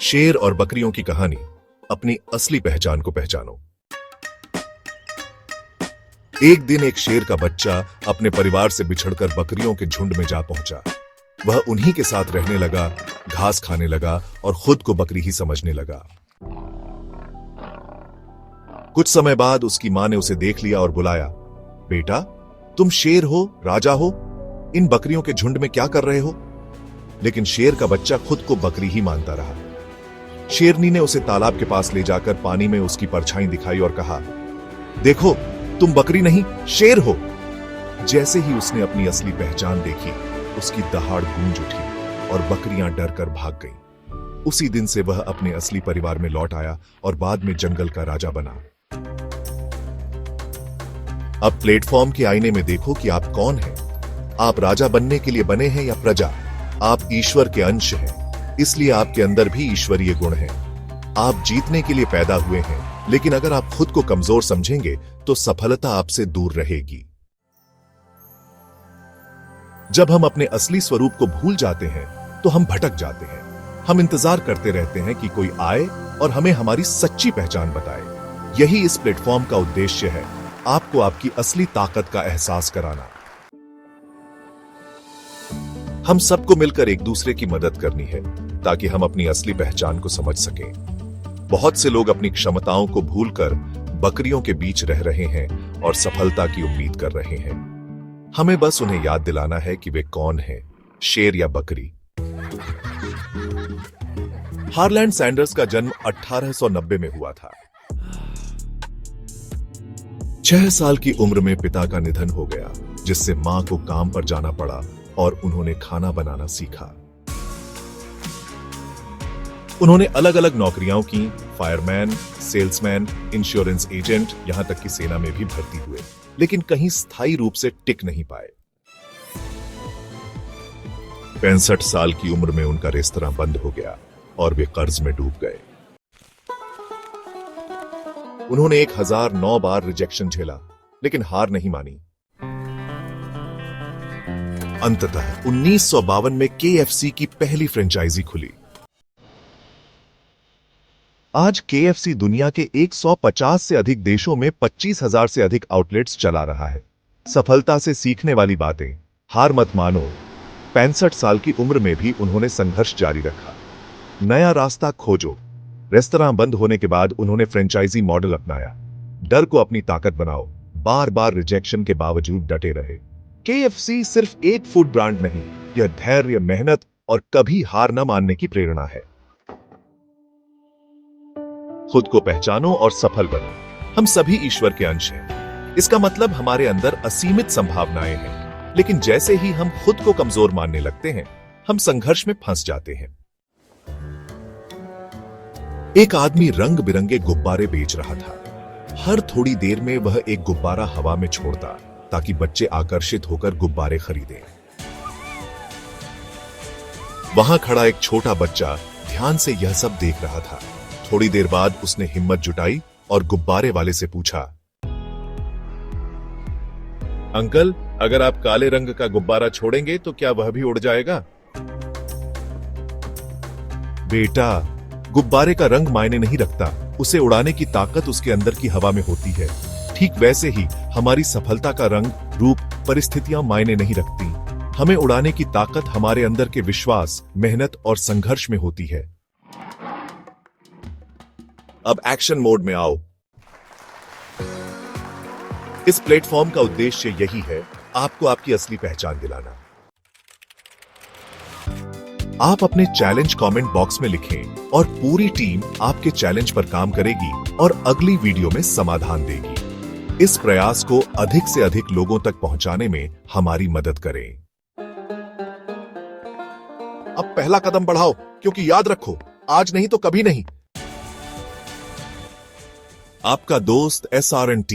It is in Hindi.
शेर और बकरियों की कहानी, अपनी असली पहचान को पहचानो। एक दिन एक शेर का बच्चा अपने परिवार से बिछड़कर बकरियों के झुंड में जा पहुंचा। वह उन्हीं के साथ रहने लगा, घास खाने लगा और खुद को बकरी ही समझने लगा। कुछ समय बाद उसकी मां ने उसे देख लिया और बुलाया, बेटा, तुम शेर हो, राजा हो, इन बकरियों के झुंड में क्या कर रहे हो? लेकिन शेर का बच्चा खुद को बकरी ही मानता रहा। शेरनी ने उसे तालाब के पास ले जाकर पानी में उसकी परछाई दिखाई और कहा, देखो, तुम बकरी नहीं, शेर हो। जैसे ही उसने अपनी असली पहचान देखी, उसकी दहाड़ गूंज उठी और बकरियां डरकर भाग गईं। उसी दिन से वह अपने असली परिवार में लौट आया और बाद में जंगल का राजा बना। अब प्लेटफॉर्म के आईने में देखो कि आप कौन हैं। आप राजा बनने के लिए बने हैं या प्रजा? आप ईश्वर के अंश हैं, इसलिए आपके अंदर भी ईश्वरीय गुण हैं। आप जीतने के लिए पैदा हुए हैं, लेकिन अगर आप खुद को कमजोर समझेंगे तो सफलता आपसे दूर रहेगी। जब हम अपने असली स्वरूप को भूल जाते हैं तो हम भटक जाते हैं। हम इंतजार करते रहते हैं कि कोई आए और हमें हमारी सच्ची पहचान बताए। यही इस प्लेटफॉर्म का उद्देश्य है, आपको आपकी असली ताकत का एहसास कराना। हम सबको मिलकर एक दूसरे की मदद करनी है ताकि हम अपनी असली पहचान को समझ सकें। बहुत से लोग अपनी क्षमताओं को भूलकर बकरियों के बीच रह रहे हैं और सफलता की उम्मीद कर रहे हैं। हमें बस उन्हें याद दिलाना है कि वे कौन हैं, शेर या बकरी। हारलैंड सैंडर्स का जन्म 1890 में हुआ था। 6 साल की उम्र में पिता का निधन हो गया, जिससे मां को काम पर जाना पड़ा और उन्होंने खाना बनाना सीखा। उन्होंने अलग अलग नौकरियां की, फायरमैन, सेल्समैन, इंश्योरेंस एजेंट, यहां तक कि सेना में भी भर्ती हुए, लेकिन कहीं स्थायी रूप से टिक नहीं पाए। 65 साल की उम्र में उनका रेस्तरां बंद हो गया और वे कर्ज में डूब गए। उन्होंने 1009 बार रिजेक्शन झेला, लेकिन हार नहीं मानी। अंततः 1952 में KFC की पहली फ्रेंचाइजी खुली। आज KFC दुनिया के 150 से अधिक देशों में 25,000 से अधिक आउटलेट्स चला रहा है। सफलता से सीखने वाली बातें, हार मत मानो। 65 साल की उम्र में भी उन्होंने संघर्ष जारी रखा। नया रास्ता खोजो। रेस्तरां बंद होने के बाद उन्होंने फ्रेंचाइजी मॉडल अपनाया। डर को अपनी ताकत बनाओ। बार बार रिजेक्शन के बावजूद डटे रहे। KFC सिर्फ एक फूड ब्रांड नहीं, यह धैर्य, मेहनत और कभी हार न मानने की प्रेरणा है। खुद को पहचानो और सफल बनो। हम सभी ईश्वर के अंश हैं। इसका मतलब हमारे अंदर असीमित संभावनाएं हैं, लेकिन जैसे ही हम खुद को कमजोर मानने लगते हैं, हम संघर्ष में फंस जाते हैं। एक आदमी रंग बिरंगे गुब्बारे बेच रहा था। हर थोड़ी देर में वह एक गुब्बारा हवा में छोड़ता ताकि बच्चे आकर्षित होकर गुब्बारे खरीदें। वहां खड़ा एक छोटा बच्चा ध्यान से यह सब देख रहा था। थोड़ी देर बाद उसने हिम्मत जुटाई और गुब्बारे वाले से पूछा, अंकल, अगर आप काले रंग का गुब्बारा छोड़ेंगे तो क्या वह भी उड़ जाएगा? बेटा, गुब्बारे का रंग मायने नहीं रखता, उसे उड़ाने की ताकत उसके अंदर की हवा में होती है। ठीक वैसे ही हमारी सफलता का रंग, रूप, परिस्थितियां मायने नहीं रखती। हमें उड़ाने की ताकत हमारे अंदर के विश्वास, मेहनत और संघर्ष में होती है। अब एक्शन मोड में आओ। इस प्लेटफॉर्म का उद्देश्य यही है, आपको आपकी असली पहचान दिलाना। आप अपने चैलेंज कमेंट बॉक्स में लिखें और पूरी टीम आपके चैलेंज पर काम करेगी और अगली वीडियो में समाधान देगी। इस प्रयास को अधिक से अधिक लोगों तक पहुंचाने में हमारी मदद करें। अब पहला कदम बढ़ाओ, क्योंकि याद रखो, आज नहीं तो कभी नहीं। आपका दोस्त SRNT।